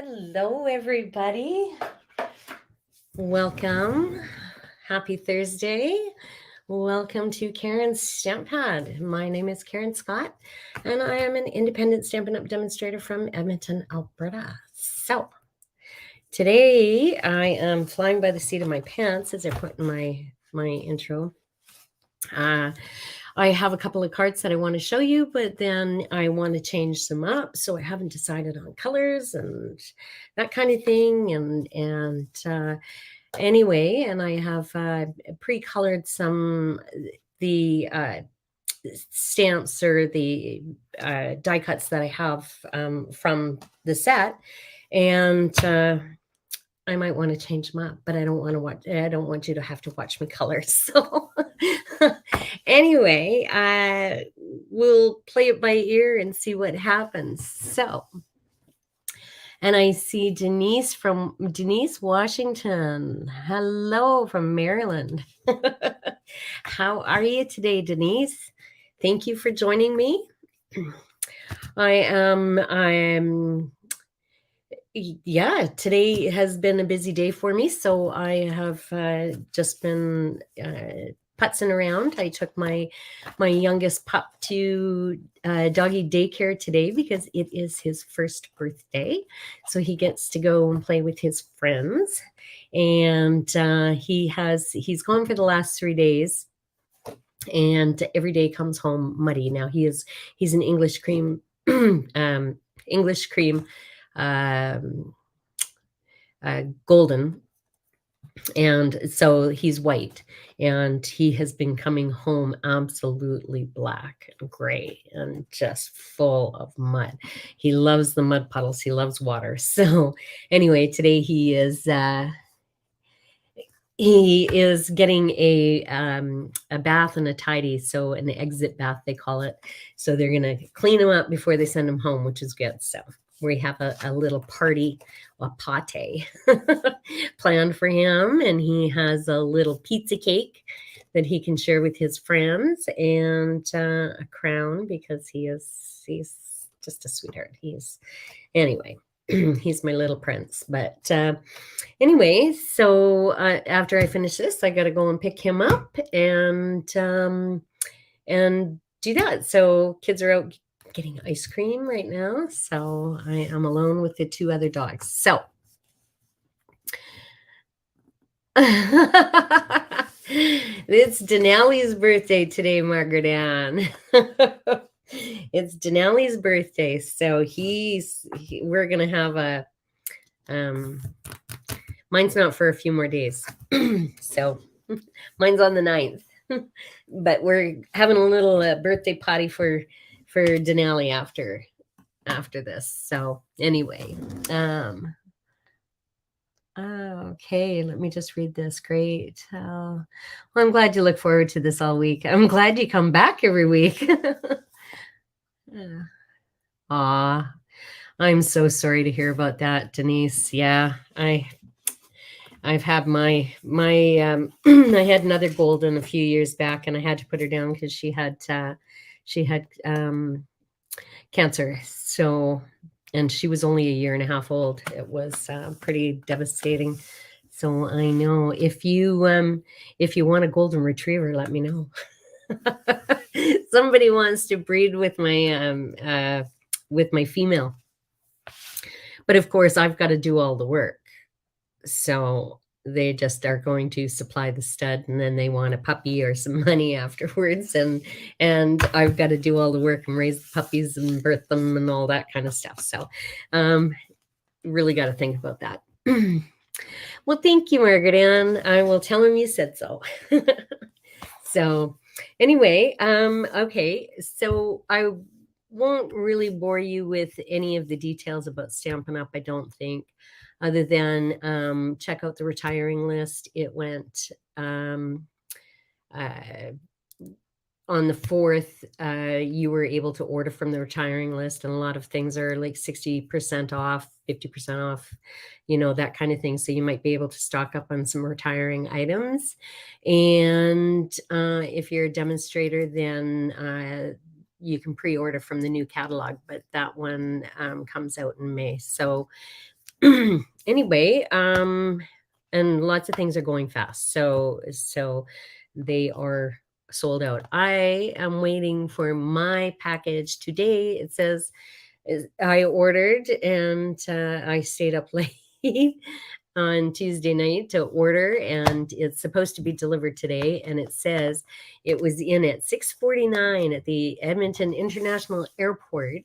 Hello, everybody. Welcome. Happy Thursday. Welcome to Karen's Stamp Pad. My name is Karen Scott, and I am an independent Stampin' Up! Demonstrator from Edmonton, Alberta. So, today I am flying by the seat of my pants as I put in my intro. I have a couple of cards that I want to show you, but then I want to change them up. So I haven't decided on colors and that kind of thing. Anyway, and I have pre-colored some the stamps or the die cuts that I have from the set, and I might want to change them up, but I don't want you to have to watch me color. So anyway, we'll play it by ear and see what happens. So, and I see Denise Washington. Hello from Maryland. How are you today, Denise? Thank you for joining me. Today has been a busy day for me. So I have just been putzing around. I took my youngest pup to doggy daycare today because it is his first birthday. So he gets to go and play with his friends. And he's gone for the last 3 days. And every day comes home muddy. Now he's an English cream golden, and so he's white, and he has been coming home absolutely black and gray and just full of mud. He loves the mud puddles. He loves water. So anyway, today he is getting a bath and a tidy, so an exit bath they call it. So they're gonna clean him up before they send him home, which is good. So we have a little party, a pate planned for him, and he has a little pizza cake that he can share with his friends, and a crown because he's just a sweetheart. Anyway. He's my little prince. But anyway, so after I finish this, I got to go and pick him up and do that. So kids are out getting ice cream right now. So I am alone with the 2 other dogs. So it's Denali's birthday today, Margaret Ann. It's Denali's birthday, so we're gonna have a mine's not for a few more days. So mine's on the 9th. But we're having a little birthday party for Denali after this. So anyway, okay, let me just read this. Great. Well, I'm glad you look forward to this all week. I'm glad you come back every week. Aw, I'm so sorry to hear about that, Denise. Yeah, I've had my I had another golden a few years back, and I had to put her down because she had cancer. So, and she was only a year and a half old. It was pretty devastating. So I know if you want a golden retriever, let me know. Somebody wants to breed with my female, but of course I've got to do all the work. So they just are going to supply the stud, and then they want a puppy or some money afterwards, and I've got to do all the work and raise the puppies and birth them and all that kind of stuff. So really got to think about that. Well, thank you, Margaret Ann. I will tell him you said so. So anyway, okay, so I won't really bore you with any of the details about Stampin' Up!, I don't think, other than check out the retiring list. It went on the 4th, you were able to order from the retiring list, and a lot of things are like 60% off, 50% off, that kind of thing. So you might be able to stock up on some retiring items. And if you're a demonstrator, then you can pre-order from the new catalog, but that one comes out in May. So Anyway, and lots of things are going fast. So they are sold out. I am waiting for my package today. It says I ordered, and I stayed up late on Tuesday night to order, and it's supposed to be delivered today. And it says it was in at 6:49 at the Edmonton International Airport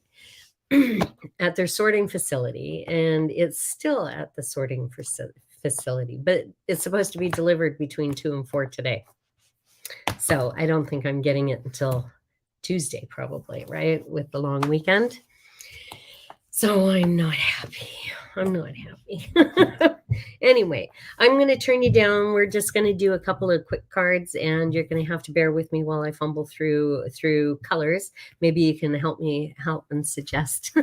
at their sorting facility, and it's still at the sorting facility, but it's supposed to be delivered between 2 and 4 today. So I don't think I'm getting it until Tuesday, probably, right? With the long weekend. So I'm not happy. I'm not happy. Anyway, I'm going to turn you down. We're just going to do a couple of quick cards, and you're going to have to bear with me while I fumble through colors. Maybe you can help and suggest.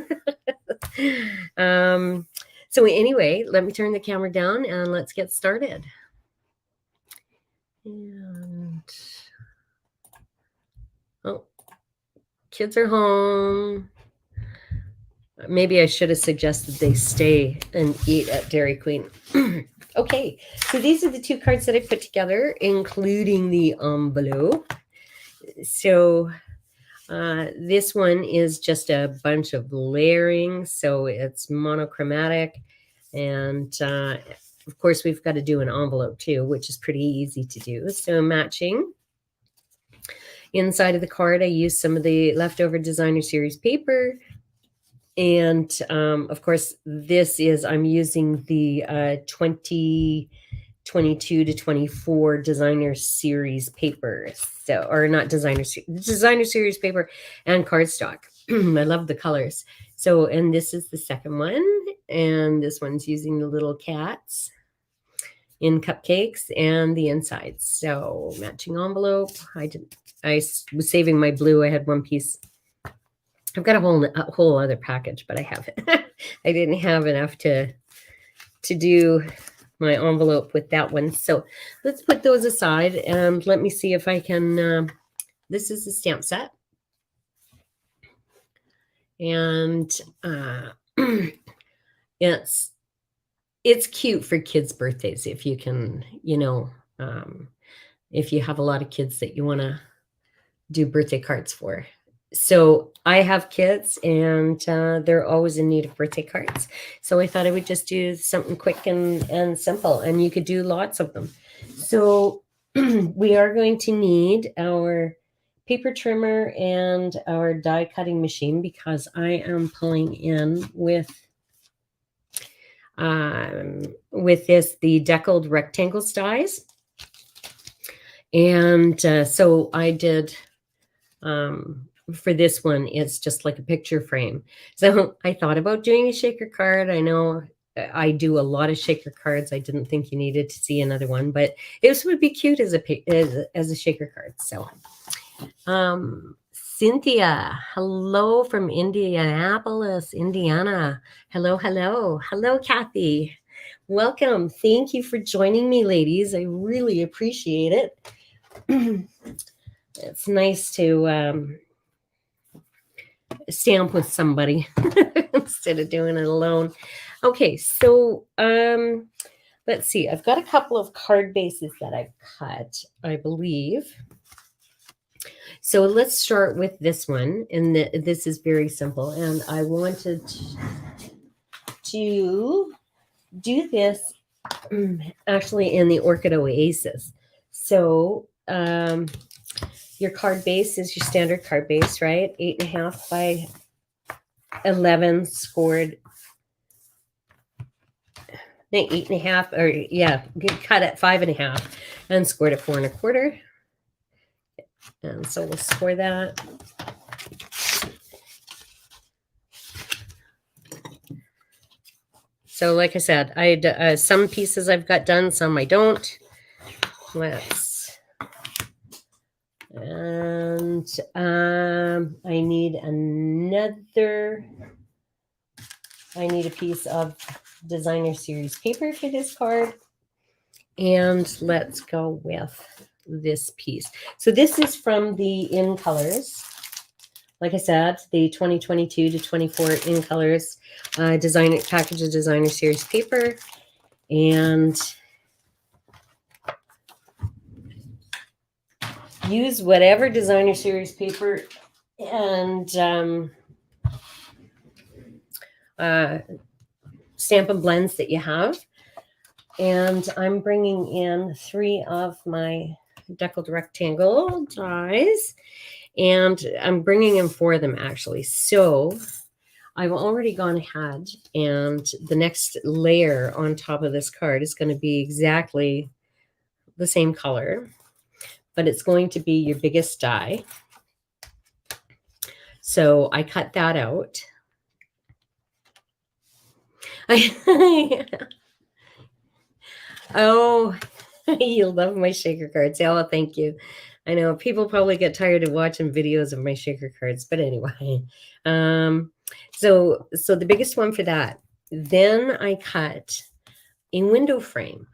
So anyway, let me turn the camera down and let's get started. And oh, kids are home. Maybe I should have suggested they stay and eat at Dairy Queen. Okay, so these are the 2 cards that I put together, including the envelope. So this one is just a bunch of layering, so it's monochromatic. And of course, we've got to do an envelope too, which is pretty easy to do. So matching. Inside of the card, I used some of the leftover designer series paper. And of course, I'm using the 2022 to 24 designer series paper. So, or not designer series paper and cardstock. I love the colors. So, and this is the second one. And this one's using the little cats in cupcakes and the insides. So matching envelope. I was saving my blue. I had one piece. I've got a whole other package, but I didn't have enough to do my envelope with that one. So let's put those aside and let me see if I can. This is the stamp set, and it's cute for kids' birthdays if you can, if you have a lot of kids that you want to do birthday cards for. So I have kids, and they're always in need of birthday cards. So I thought I would just do something quick and simple, and you could do lots of them. So we are going to need our paper trimmer and our die cutting machine, because I am pulling in with the deckled rectangles dies. And so I did... for this one, it's just like a picture frame. So I thought about doing a shaker card. I know I do a lot of shaker cards. I didn't think you needed to see another one, but this would be cute as a shaker card. So Cynthia, hello from Indianapolis, Indiana. Hello, hello. Hello, Kathy. Welcome. Thank you for joining me, ladies. I really appreciate it. It's nice to stamp with somebody instead of doing it alone. Okay, so let's see. I've got a couple of card bases that I've cut, I believe. So let's start with this one, and this is very simple. And I wanted to do this actually in the Orchid Oasis. So your card base is your standard card base, right? 8.5 by 11 scored. 8.5, or yeah, cut at 5.5 and scored at 4 1/4. And so we'll score that. So like I said, I some pieces I've got done, some I don't. And I need a piece of designer series paper for this card. And let's go with this piece. So this is from the In Colors like I said, the 2022 to 24 in colors package of designer series paper. And use whatever designer series paper and Stamp and Blends that you have. And I'm bringing in 3 of my Deckled Rectangle dies, and I'm bringing in 4 of them actually. So I've already gone ahead, and the next layer on top of this card is going to be exactly the same color, but it's going to be your biggest die. So I cut that out. Oh, you love my shaker cards. Yeah, well, thank you. I know people probably get tired of watching videos of my shaker cards, but anyway. So the biggest one for that. Then I cut a window frame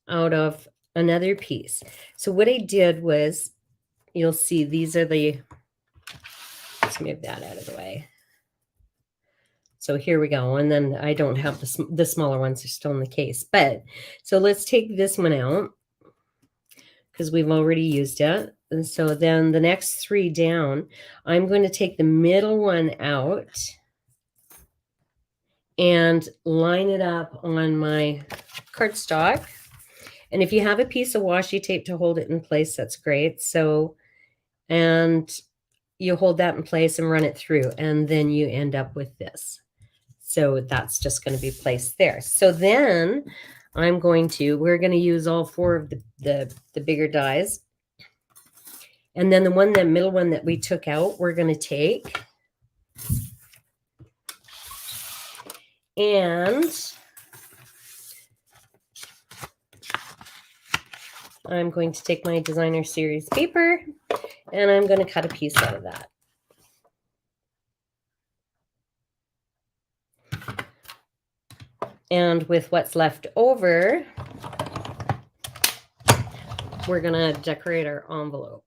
out of another piece. So what I did was, you'll see these are the, let's move that out of the way. So here we go. And then I don't have the smaller ones are still in the case. But so let's take this one out because we've already used it. And so then the next 3 down, I'm going to take the middle one out and line it up on my cardstock. And if you have a piece of washi tape to hold it in place, that's great. So, and you hold that in place and run it through, and then you end up with this. So that's just going to be placed there. So then we're going to use all 4 of the bigger dies. And then the middle one that we took out, we're going to take and I'm going to take my designer series paper and I'm going to cut a piece out of that. And with what's left over, we're going to decorate our envelope.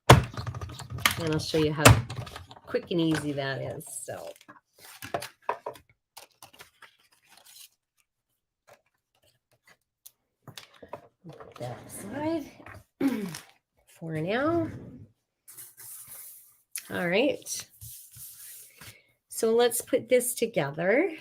And I'll show you how quick and easy that is. So put that aside for now. All right. So let's put this together.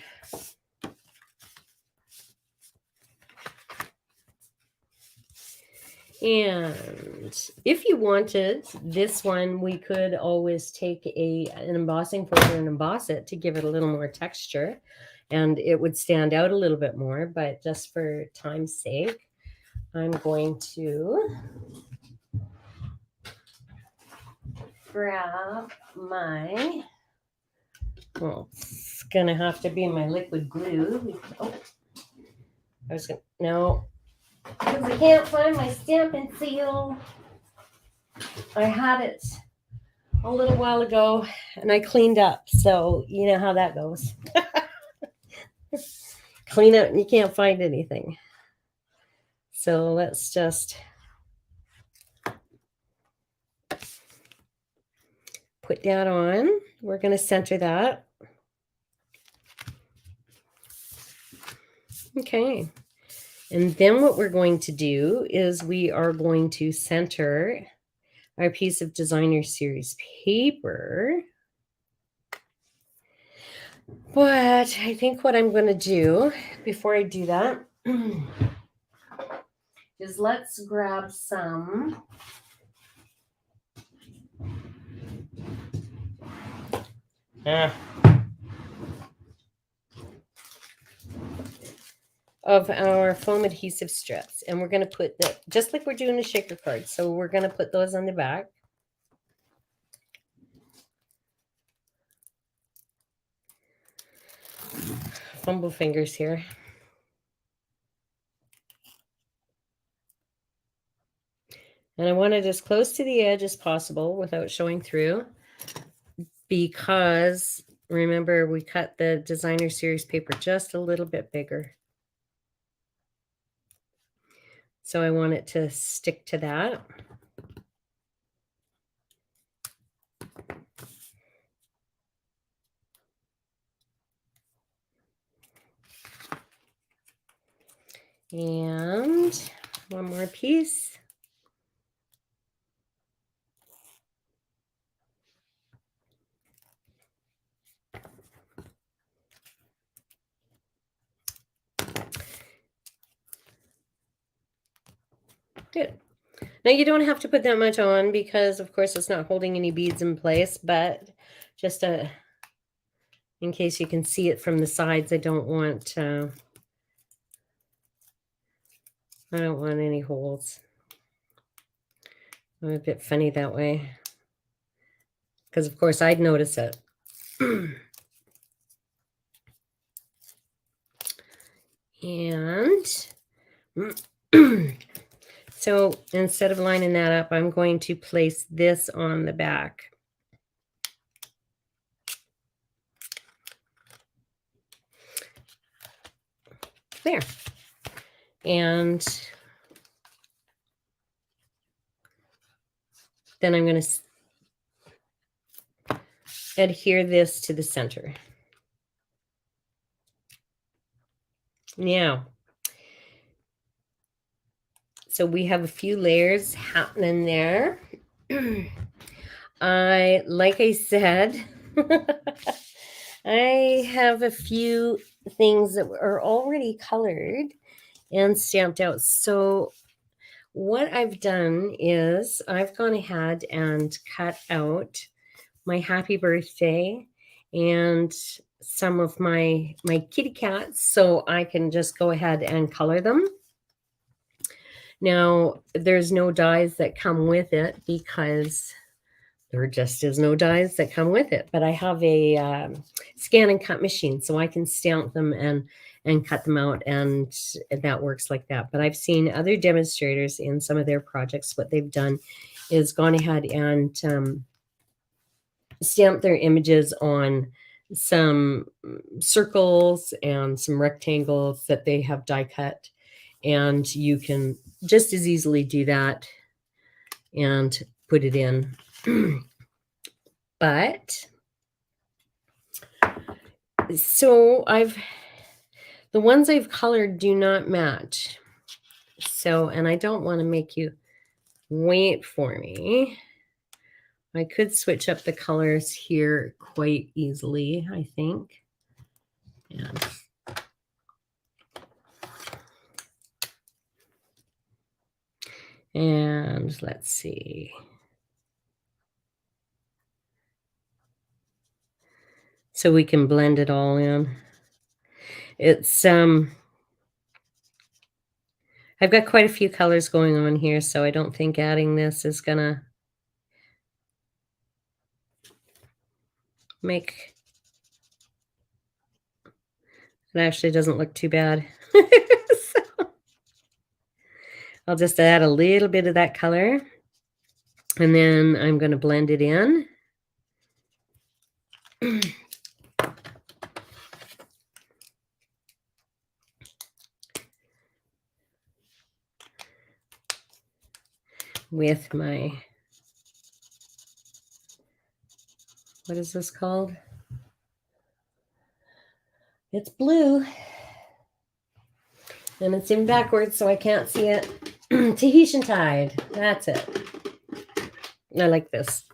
And if you wanted this one, we could always take an embossing folder and emboss it to give it a little more texture, and it would stand out a little bit more. But just for time's sake, I'm going to grab my, well, it's going to have to be my liquid glue. Oh, I was going to, no. Because I can't find my Stampin' Seal. I had it a little while ago and I cleaned up. So you know how that goes. Clean up and you can't find anything. So let's just put that on. We're going to center that. Okay. And then what we're going to do is we are going to center our piece of designer series paper. But I think what I'm going to do before I do that is let's grab some of our foam adhesive strips, and we're going to put that just like we're doing the shaker cards. So we're going to put those on the back. Fumble fingers here. And I want it as close to the edge as possible without showing through, because remember we cut the designer series paper just a little bit bigger. So I want it to stick to that. And one more piece. Good. Now you don't have to put that much on because of course it's not holding any beads in place, but just in case you can see it from the sides, I don't want any holes. I'm a bit funny that way because of course I'd notice it. And so instead of lining that up, I'm going to place this on the back. There. And then I'm going to adhere this to the center. Now, so we have a few layers happening there. Like I said, I have a few things that are already colored and stamped out. So what I've done is I've gone ahead and cut out my happy birthday and some of my kitty cats so I can just go ahead and color them. Now, there's no dies that come with it because there just is no dies that come with it. But I have a scan and cut machine, so I can stamp them and cut them out, and that works like that. But I've seen other demonstrators in some of their projects, what they've done is gone ahead and stamp their images on some circles and some rectangles that they have die cut. And you can just as easily do that and put it in. But so the ones I've colored do not match. So, and I don't want to make you wait for me. I could switch up the colors here quite easily, I think. Yeah. And let's see. So we can blend it all in. It's I've got quite a few colors going on here, so I don't think adding this is gonna make it actually doesn't look too bad. So I'll just add a little bit of that color, and then I'm going to blend it in. With my, what is this called? It's blue. And it's in backwards, so I can't see it. Tahitian Tide. That's it. I like this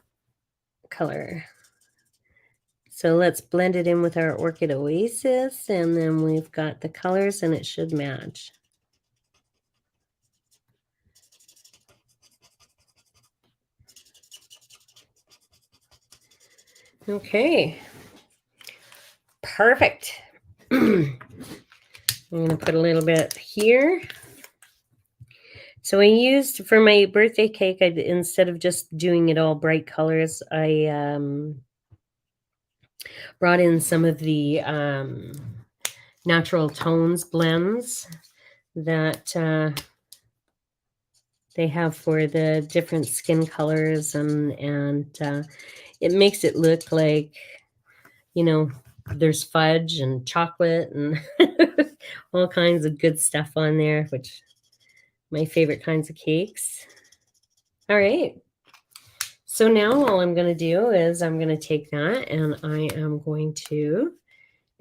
color. So let's blend it in with our Orchid Oasis, and then we've got the colors, and it should match. Okay. Perfect. I'm going to put a little bit here. So I used, for my birthday cake, instead of just doing it all bright colors, I brought in some of the natural tones blends that they have for the different skin colors, and it makes it look like, you know, there's fudge and chocolate and all kinds of good stuff on there, which my favorite kinds of cakes. All right. So now all I'm going to do is I'm going to take that and I am going to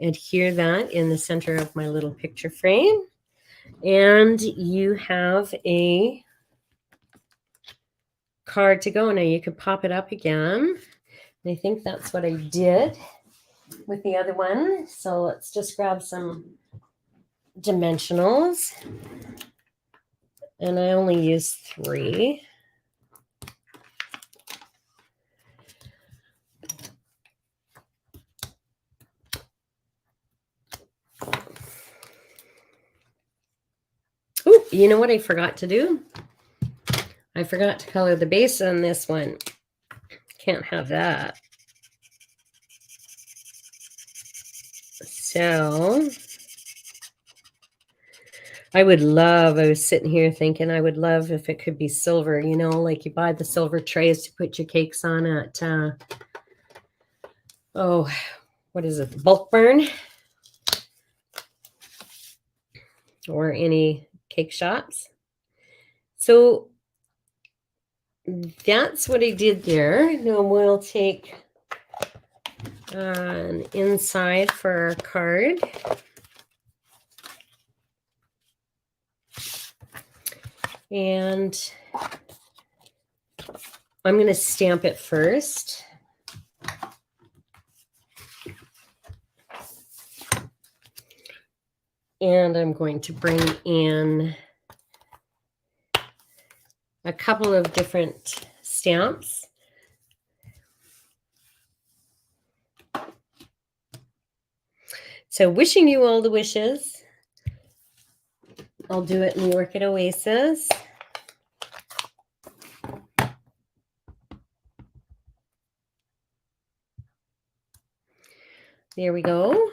adhere that in the center of my little picture frame. And you have a card to go. Now you could pop it up again. And I think that's what I did with the other one. So let's just grab some dimensionals. And I only use 3. Oh, you know what I forgot to do? I forgot to color the base on this one. Can't have that. So I was sitting here thinking I would love if it could be silver, you know, like you buy the silver trays to put your cakes on at, what is it, Bulk Burn? Or any cake shops. So that's what I did there. Now we'll take an inside for our card. And I'm going to stamp it first. And I'm going to bring in a couple of different stamps. So wishing you all the wishes. I'll do it in the Orchid Oasis. There we go.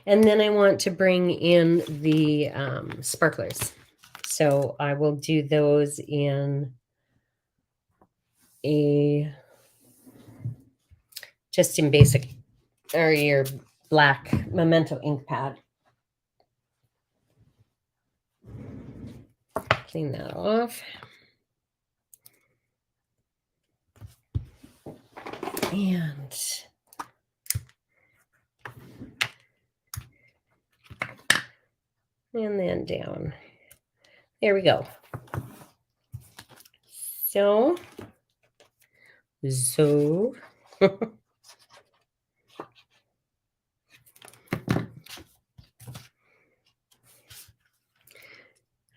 And then I want to bring in the sparklers. So I will do those in just in basic, or your black Memento ink pad. Clean that off. And then down. There we go. So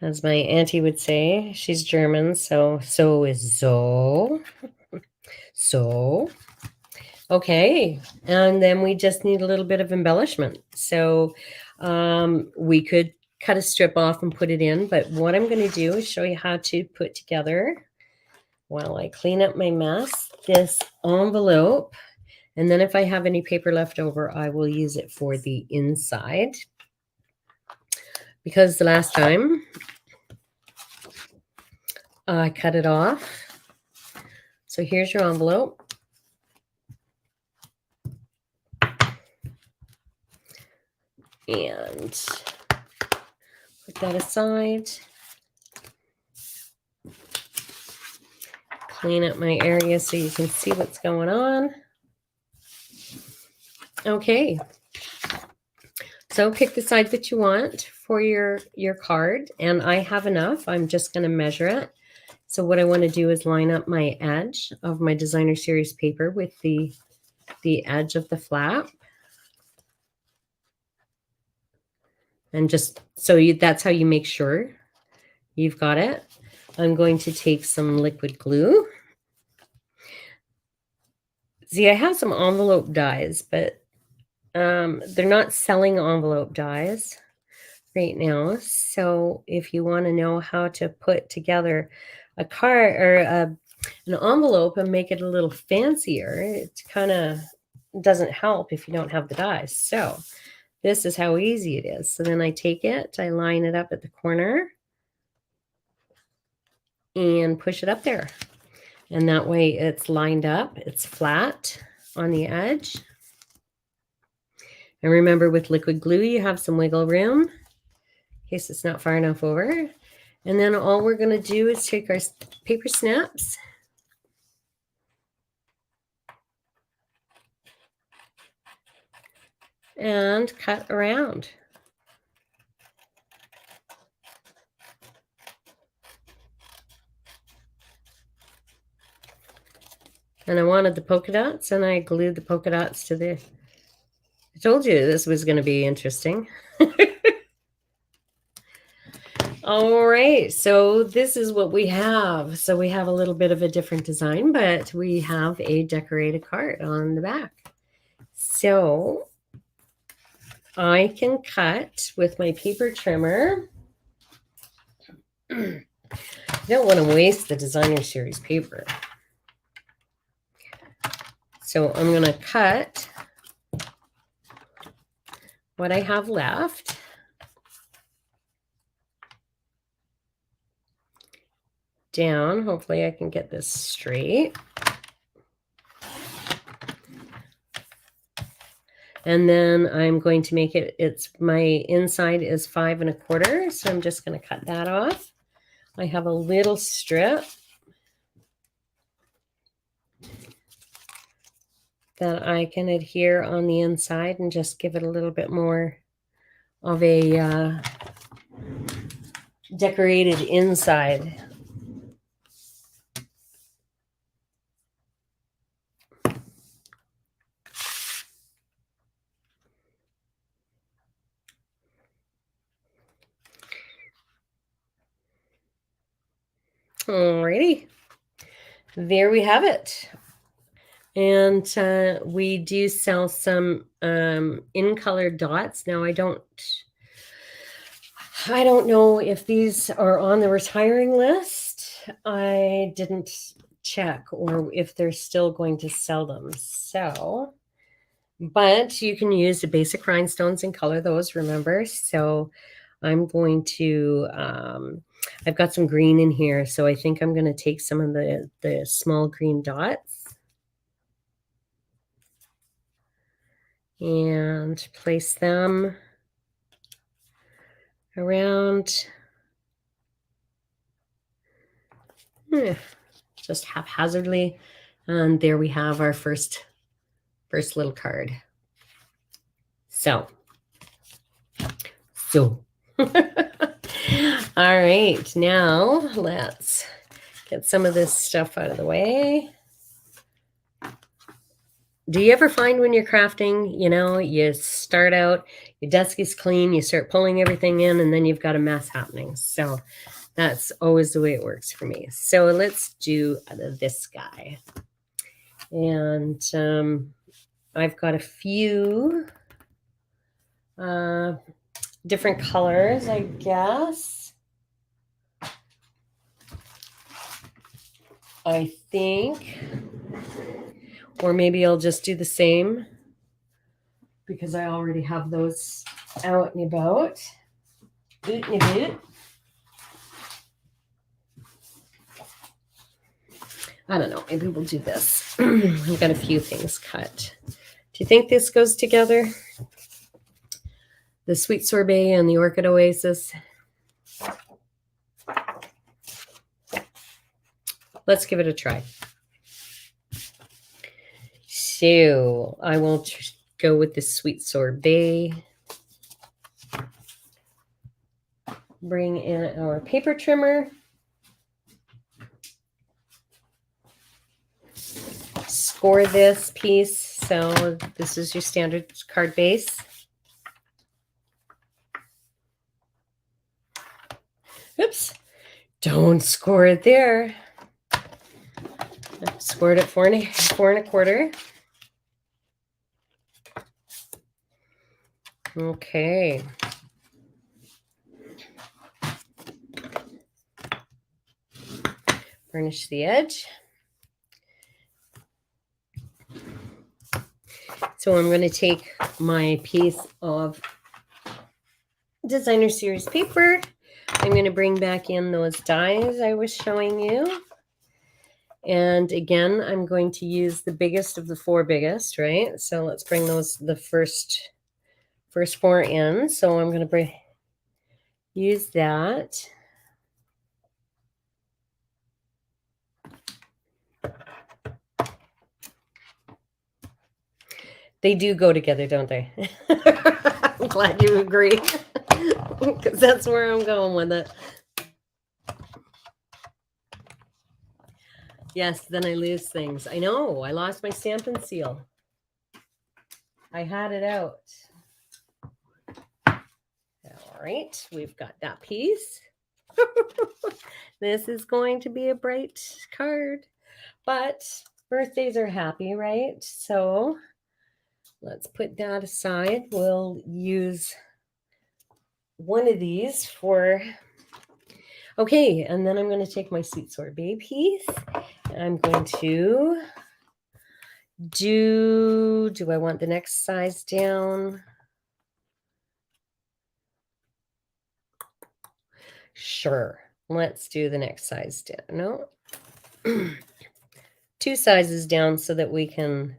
as my auntie would say, she's German, so is so. So, okay. And then we just need a little bit of embellishment. So we could cut a strip off and put it in, but what I'm going to do is show you how to put together, while I clean up my mess, this envelope. And then if I have any paper left over, I will use it for the inside. Because the last time I cut it off. So here's your envelope. And put that aside. Clean up my area so you can see what's going on. Okay. So pick the side that you want for your card. And I have enough. I'm just going to measure it. So what I want to do is line up my edge of my Designer Series paper with the edge of the flap. And just so that's how you make sure you've got it. I'm going to take some liquid glue. See, I have some envelope dies, but they're not selling envelope dies right now. So if you want to know how to put together a card or an envelope and make it a little fancier, it kind of doesn't help if you don't have the dies. So this is how easy it is. So then I take it, I line it up at the corner and push it up there. And that way it's lined up, it's flat on the edge. And remember, with liquid glue, you have some wiggle room in case it's not far enough over. And then all we're going to do is take our paper snaps and cut around. And I wanted the polka dots, and I glued the polka dots to the... I told you this was going to be interesting. All right, so this is what we have. So we have a little bit of a different design, but we have a decorated card on the back. So I can cut with my paper trimmer. I don't want to waste the designer series paper. So I'm going to cut what I have left. Down. Hopefully I can get this straight. And then I'm going to make it, my inside is 5 1/4. So I'm just going to cut that off. I have a little strip that I can adhere on the inside and just give it a little bit more of a decorated inside. Alrighty, there we have it. And we do sell some in color dots. Now I don't know if these are on the retiring list. I didn't check, or if they're still going to sell them. So, but you can use the basic rhinestones and color those, remember. So I'm going to, I've got some green in here. So I think I'm going to take some of the small green dots and place them around, just haphazardly. And there we have our first little card. So all right, now let's get some of this stuff out of the way. Do you ever find when you're crafting, you know, you start out, your desk is clean, you start pulling everything in, and then you've got a mess happening? So that's always the way it works for me. So let's do this guy. And I've got a few different colors, I guess. I think, or maybe I'll just do the same because I already have those out and about. I don't know, maybe we'll do this. I've got a few things cut. Do you think this goes together? The Sweet Sorbet and the Orchid Oasis. Let's give it a try. So I will go with the Sweet Sorbet. Bring in our paper trimmer. Score this piece. So this is your standard card base. Oops, don't score it there. I've scored it 4 1/4. Okay. Burnish the edge. So I'm going to take my piece of designer series paper. I'm going to bring back in those dies I was showing you. And again, I'm going to use the biggest of the 4 biggest, right? So let's bring those, the first 4 in. So I'm going to use that. They do go together, don't they? I'm glad you agree, because that's where I'm going with it. Yes, then I lose things. I know. I lost my Stampin' Seal. I had it out. All right, we've got that piece. This is going to be a bright card, but birthdays are happy, right? So let's put that aside. We'll use one of these for, okay, and then I'm going to take my sweet sorbet piece. I'm going to do I want the next size down? Sure. Let's do the next size down. No. 2 sizes down so that we can.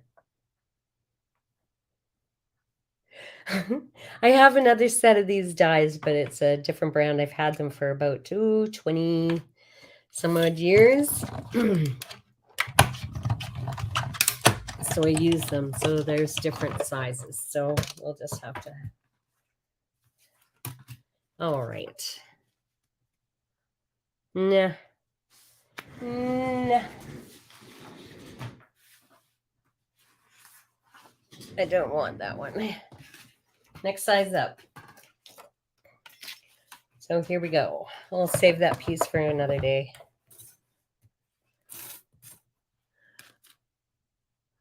I have another set of these dies, but it's a different brand. I've had them for about 20 some odd years. So I use them. So there's different sizes. So we'll just have to. All right. Nah. Nah. I don't want that one. Next size up. So here we go. I'll save that piece for another day.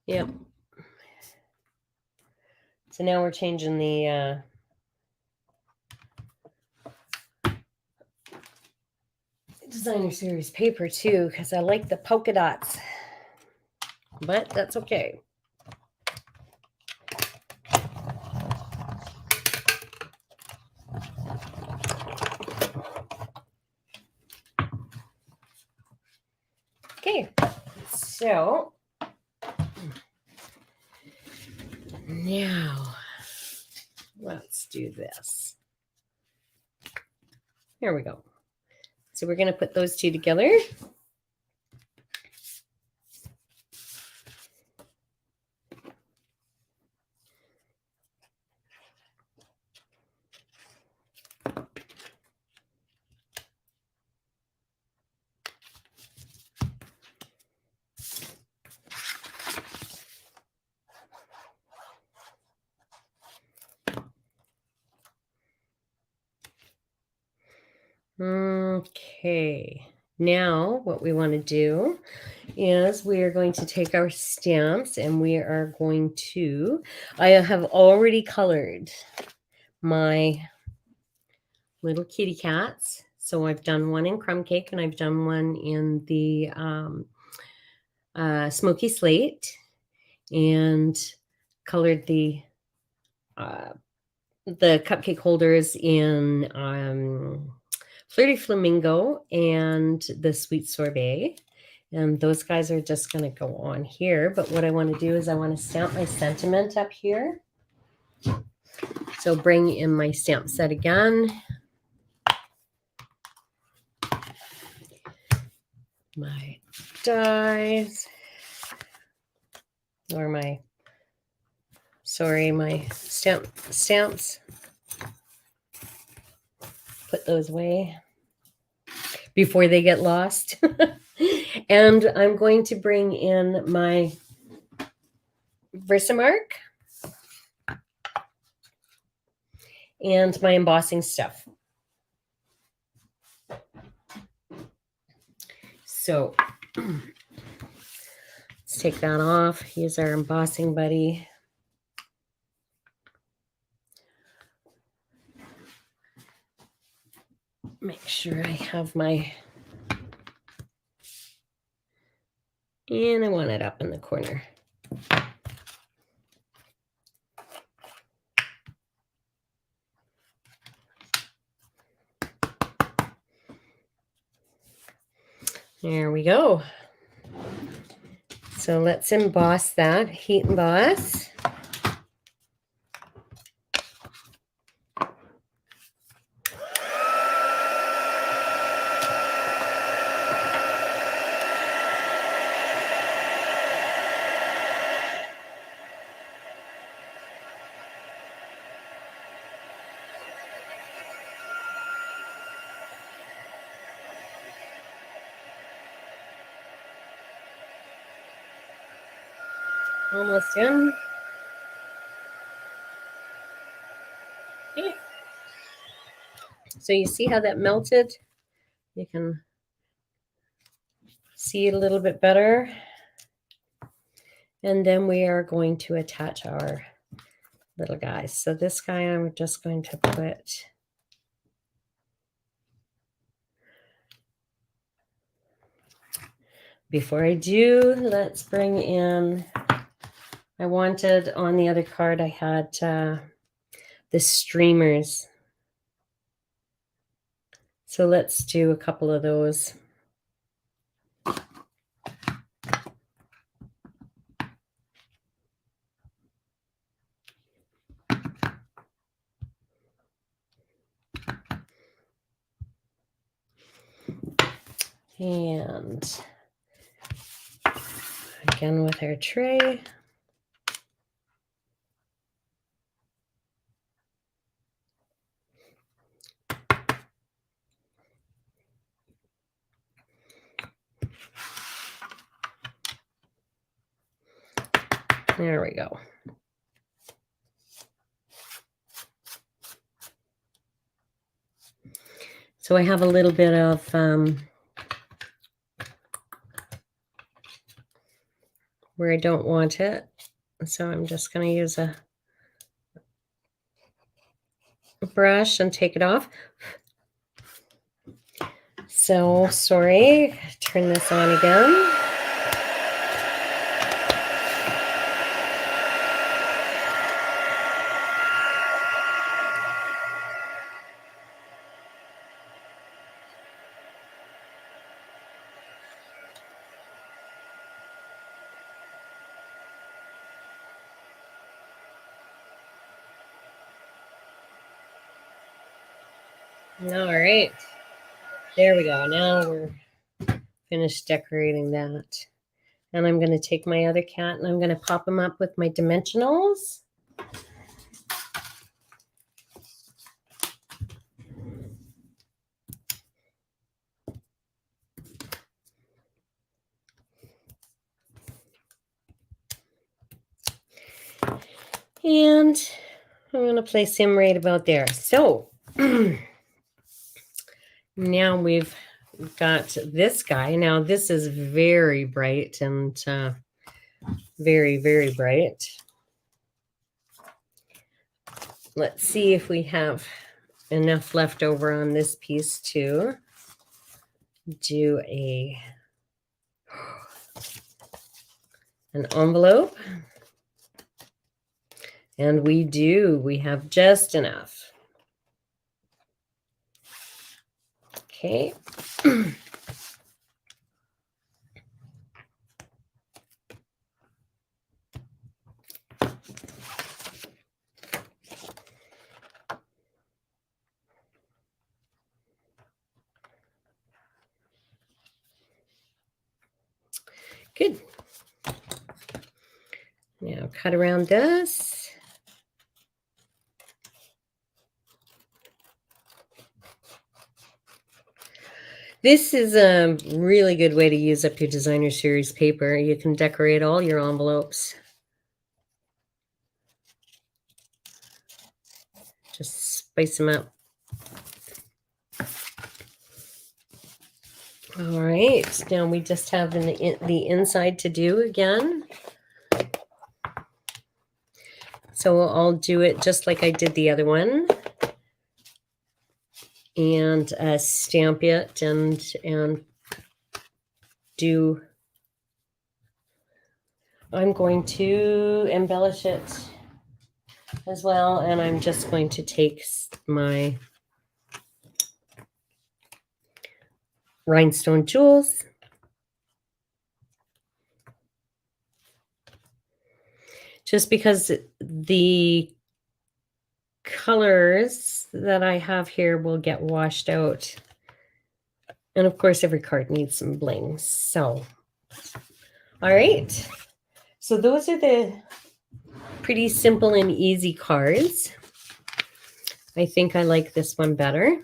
Yep. So now we're changing the designer series paper too, because I like the polka dots, but that's okay. Okay, so now let's do this. Here we go. So we're going to put those two together. Okay, now what we want to do is we are going to take our stamps and we are going to, I have already colored my little kitty cats. So I've done one in crumb cake and I've done one in the smoky slate and colored the cupcake holders in Flirty Flamingo and the Sweet Sorbet. And those guys are just going to go on here. But what I want to do is I want to stamp my sentiment up here. So bring in my stamp set again. My dies. Or my stamps. Put those away before they get lost. And I'm going to bring in my Versamark and my embossing stuff. So let's take that off. Here's our embossing buddy. Make sure I have my, and I want it up in the corner. There we go. So let's emboss that, heat emboss. Almost in. Okay. So you see how that melted? You can see it a little bit better. And then we are going to attach our little guys. So this guy I'm just going to put before I do, let's bring in, I wanted on the other card, I had the streamers. So let's do a couple of those. And again with our tray. There we go. So I have a little bit of where I don't want it. So I'm just going to use a brush and take it off. So sorry, turn this on again. All right, there we go. Now we're finished decorating that. And I'm going to take my other cat and I'm going to pop him up with my dimensionals. And I'm going to place him right about there. So now we've got this guy. Now this is very bright and very, very bright. Let's see if we have enough left over on this piece to do an envelope. And we do. We have just enough. Okay. Good. Now cut around this. This is a really good way to use up your designer series paper. You can decorate all your envelopes. Just spice them up. All right, now we just have the inside to do again. So I'll do it just like I did the other one. And stamp it and do. I'm going to embellish it as well, and I'm just going to take my rhinestone jewels. Just because the colors that I have here will get washed out. And of course, every card needs some bling. So, all right. So those are the pretty simple and easy cards. I think I like this one better.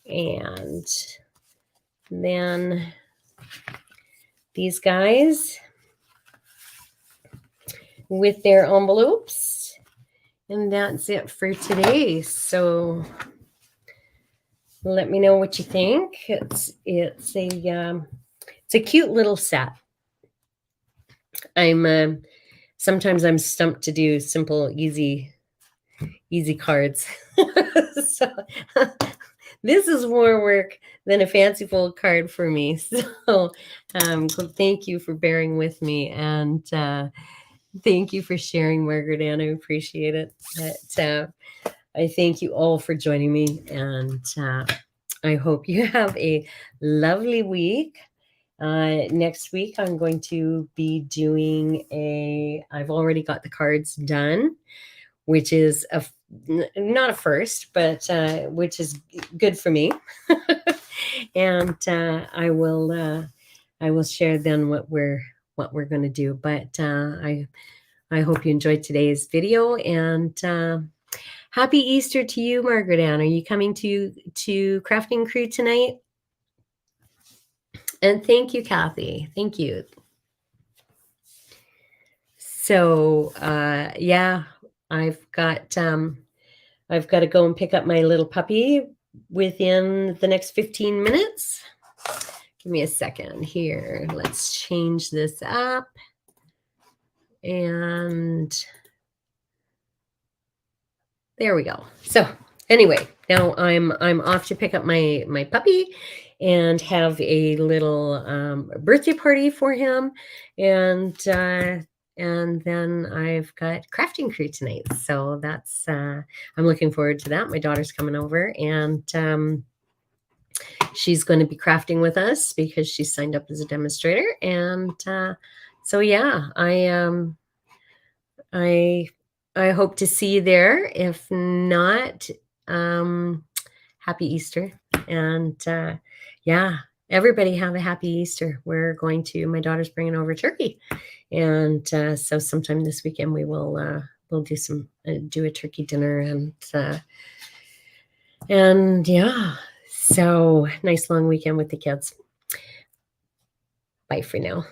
And then these guys with their envelopes. And that's it for today. So let me know what you think. It's a cute little set. Sometimes I'm stumped to do simple, easy cards. So this is more work than a fanciful card for me. So thank you for bearing with me, and thank you for sharing, Margaret Ann. I appreciate it. But, I thank you all for joining me, and I hope you have a lovely week. Next week, I'm going to be doing I've already got the cards done, which is not a first, but which is good for me. And I will share then what we're going to do. But I hope you enjoyed today's video, and happy Easter to you, Margaret Ann. Are you coming to Crafting Crew tonight? And thank you, Kathy. Thank you. So yeah, I've got to go and pick up my little puppy within the next 15 minutes. Give me a second here. Let's change this up. And there we go. So anyway, now I'm off to pick up my puppy and have a little birthday party for him, and then I've got Crafting Crew tonight. So that's I'm looking forward to that. My daughter's coming over, and she's going to be crafting with us because she's signed up as a demonstrator. And so yeah, I hope to see you there. If not, happy Easter. And yeah, everybody have a happy Easter. My daughter's bringing over turkey. And so sometime this weekend we'll do a turkey dinner, and yeah, so nice long weekend with the kids. Bye for now.